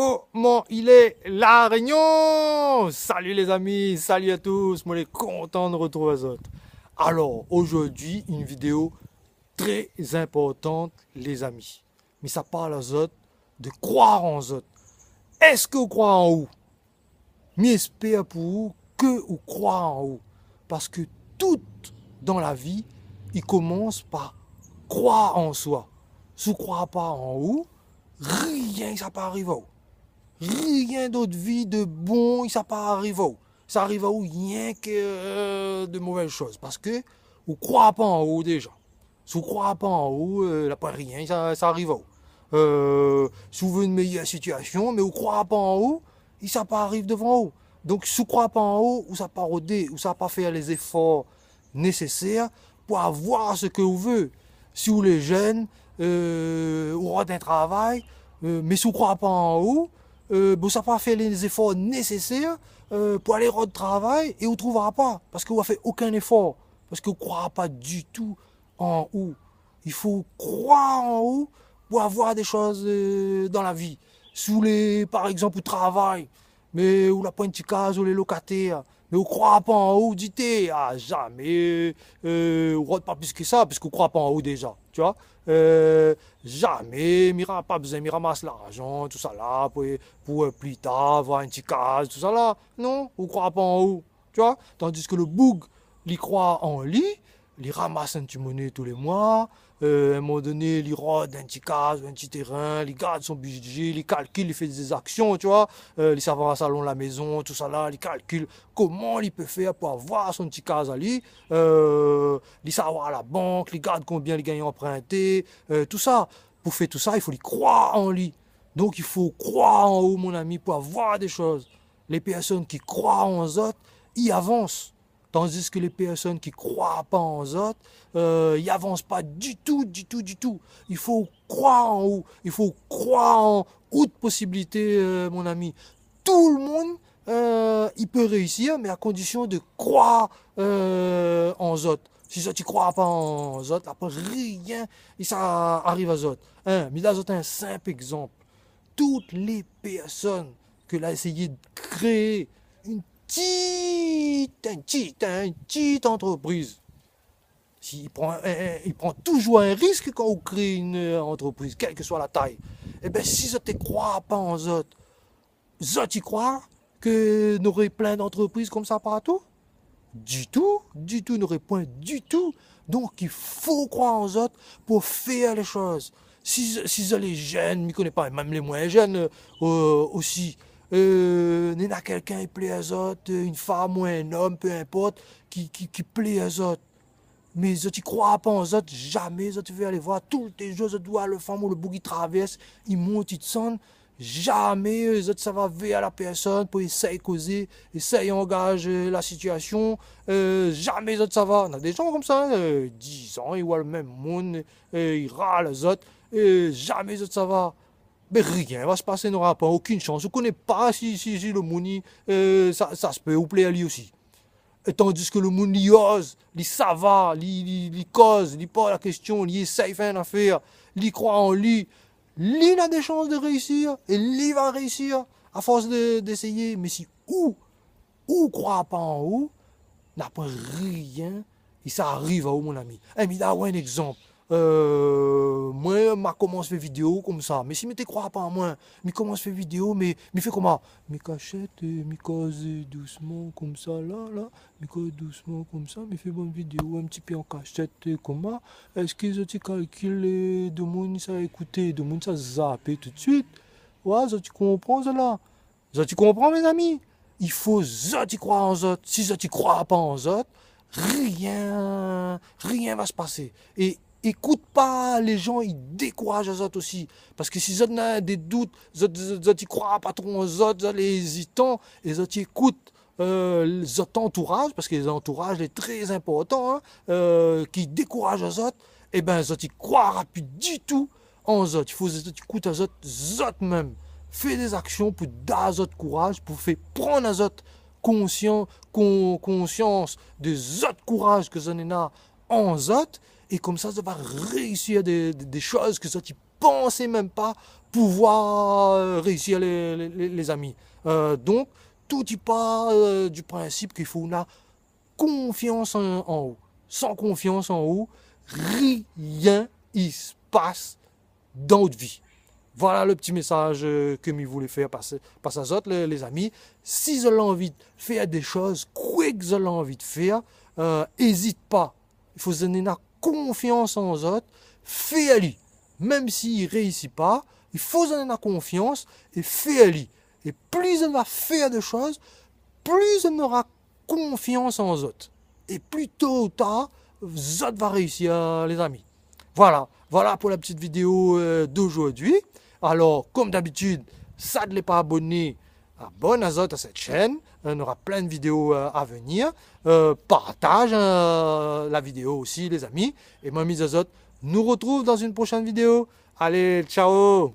Comment il est la Réunion? Salut les amis, salut à tous, moi je suis content de retrouver Azot. Alors aujourd'hui une vidéo très importante les amis. Mais ça parle Azot de croire en Azot. Est-ce que vous croyez en vous? J'espère pour vous que vous croyez en vous. Parce que tout dans la vie, il commence par croire en soi. Si vous ne croyez pas en vous, rien ça peut arriver à vous. Rien d'autre vie de bon, ça pas arrive à vous. Ça arrive à vous rien que de mauvaises choses. Parce que vous ne croyez pas en vous déjà. Si vous ne croyez pas en vous, là pas rien, ça arrive à vous. Si vous voulez une meilleure situation, mais vous ne croyez pas en vous, ça pas arrive devant vous. Donc si vous ne croyez pas en vous, vous ne pas rôder, vous ne pas faire les efforts nécessaires pour avoir ce que vous voulez. Si vous les jeunes, vous aurez un travail, mais si vous ne croyez pas en vous, vous ne pas faire les efforts nécessaires pour aller au travail et vous ne trouverez pas. Parce que vous n'avez fait aucun effort. Parce que vous ne croyez pas du tout en vous. Il faut croire en vous pour avoir des choses dans la vie. Si vous voulez, par exemple, au travail, mais vous n'avez pas une petite case ou les locataires, mais vous ne croyez pas en vous, dites, jamais, vous ne pas plus que ça, parce que vous ne croyez pas en vous déjà, tu vois. Jamais, Mira pas besoin, Mira ramasse l'argent, tout ça là, pour plus tard avoir une petite case, tout ça là. Non, vous ne croyez pas en vous, tu vois. Tandis que le boug, il croit en lui, il ramasse un petit monnaie tous les mois, à un moment donné, il rôde un petit case, un petit terrain, il garde son budget, il calcule, il fait des actions, tu vois, il s'avance à salon de la maison, tout ça là, il calcule comment il peut faire pour avoir son petit case à lui, il savoir à la banque, il garde combien il gagne emprunté, tout ça. Pour faire tout ça, il faut lui croire en lui. Donc il faut croire en vous, mon ami, pour avoir des choses. Les personnes qui croient en eux autres, ils avancent. Tandis que les personnes qui ne croient pas en eux autres, ils n'avancent pas du tout, du tout, du tout. Il faut croire en vous. Il faut croire en haute possibilité, mon ami. Tout le monde, il peut réussir, mais à condition de croire en eux autres. Si tu ne crois pas en eux autres, après rien, et ça arrive à eux autres. Mais là, un simple exemple. Toutes les personnes que a essayé de créer une petite entreprise. Il prend toujours un risque quand on crée une entreprise, quelle que soit la taille. Eh bien, si je ne crois pas en eux, tu crois que nous aurions plein d'entreprises comme ça partout? Du tout, n'aurait point du tout. Donc il faut croire en autres pour faire les choses. Si les jeunes, je ne connais pas, même les moins jeunes aussi, il y a quelqu'un qui plaît à autres, une femme ou un homme, peu importe, qui plaît à autres. Mais je ne crois pas en autres, jamais je vais aller voir tous les jours, je dois le femme ou le bouc qui traverse, il monte, il descend. Jamais ça va vers la personne pour essayer de causer, essayer d'engager la situation. Jamais ça va. On a des gens comme ça, 10 ans, ils voient le même monde, ils râlent les autres. Jamais ça va. Mais rien va se passer, il n'aura pas aucune chance. Je ne connais pas si le monde, ça se peut vous plaît à lui aussi. Et tandis que le monde, il ose, il ça va, il cause, il pose la question, il essaye de faire une affaire, il croit en lui. Lui a des chances de réussir et lui va réussir à force d'essayer. Mais si ou croit pas en ou, n'a pas rien et ça arrive à où mon ami. Et mais là, un exemple. Moi, je commence à faire vidéo comme ça. Mais si je ne crois pas en moi, je commence à faire vidéo, mais fait comment? Je cachette, je cause doucement comme ça, là. Je cause doucement comme ça, je fais bonne vidéo un petit peu en cachette, comment? Est-ce que je calcule de monde ça écouter, de monde ça zapper tout de suite? Ouais, ça tu comprends cela? Ça tu comprends mes amis? Il faut ça tu crois en autres. Si ça tu crois pas en autres, rien va se passer. Et écoute pas les gens, ils découragent les autres aussi. Parce que si ils ont des doutes, ils ne croient pas trop aux autres, ils les hésitants, et ils écoutent les autres entourages, parce que les entourages est très important, hein, qui découragent les autres, et bien ils ne croient plus du tout en eux autres. Il faut écouter les autres même. Fais des actions pour donner aux autres courage, pour faire prendre aux autres conscience des autres courage que ça en a en autres. Et comme ça va réussir des choses que ça tu pensais même pas pouvoir réussir les amis. Donc, tout y part du principe qu'il faut la confiance en haut. Sans confiance en haut, rien ne se passe dans notre vie. Voilà le petit message que je voulais faire passer à autres, les amis. Si vous avez envie de faire des choses, quoi que vous avez envie de faire, n'hésite pas. Il faut se donner la confiance en autres. Fais-le. Même s'il ne réussit pas, il faut se donner la confiance et fais-le. Et plus on va faire de choses, plus on aura confiance en autres. Et plus tôt ou tard, vous autres va réussir, les amis. Voilà pour la petite vidéo d'aujourd'hui. Alors, comme d'habitude, ça ne l'est pas abonné, abonne à cette chaîne. On aura plein de vidéos à venir. Partage la vidéo aussi, les amis. Et moi, mes autres, nous retrouve dans une prochaine vidéo. Allez, ciao!